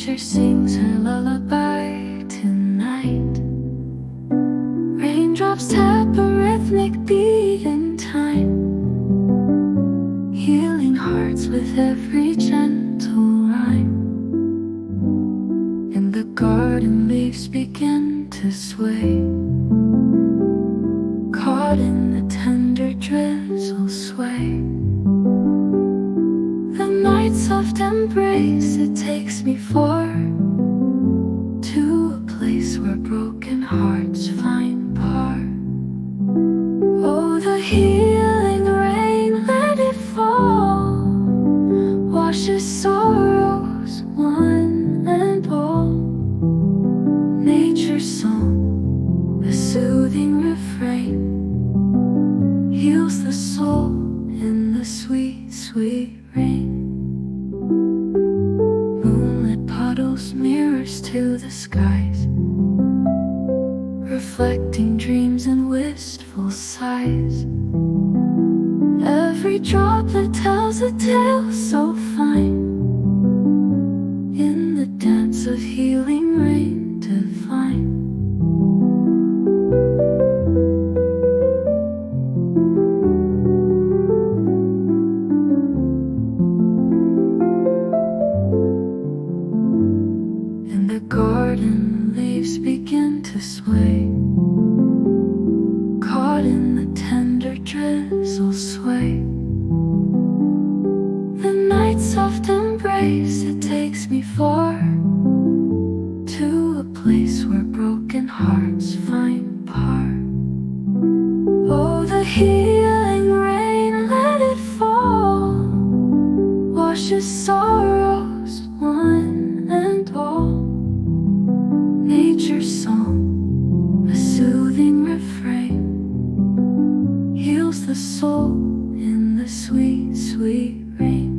Nature sings her lullaby tonight. Raindrops tap a rhythmic beat in time, healing hearts with every gentle rhyme. In the garden leaves begin to sway, caught in the tender drizzle sway. The night's soft embrace, it takes me far to a place where broken hearts find part. Oh, the healing rain, let it fall, washes sorrows one and all. Nature's song, a soothing refrain, heals the soul in the sweet, sweet rain. Moonlit puddles, mirrors to the skies, reflecting dreams and wistful sighs. Every droplet tells a tale so fine, in the dance of healing rain divine. In the garden, leaves begin to sway, caught in the tender drizzle sway. The night's soft embrace, it takes me far to a place where broken hearts find part. Oh, the healing rain, let it fall, washes sorrows one and all. Nature's song, a soothing refrain, heals the soul in the sweet, sweet rain.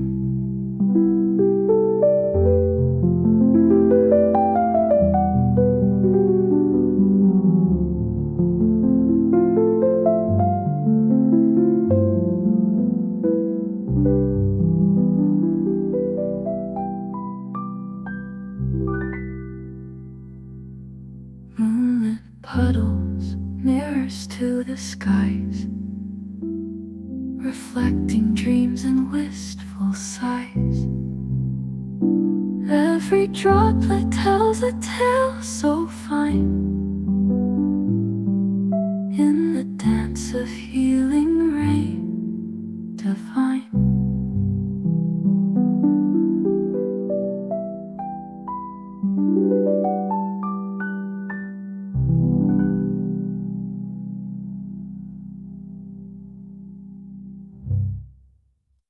Moonlit puddles, mirrors to the skies, reflecting dreams and wistful sighs. Every droplet tells a tale so fine, in the dance of healing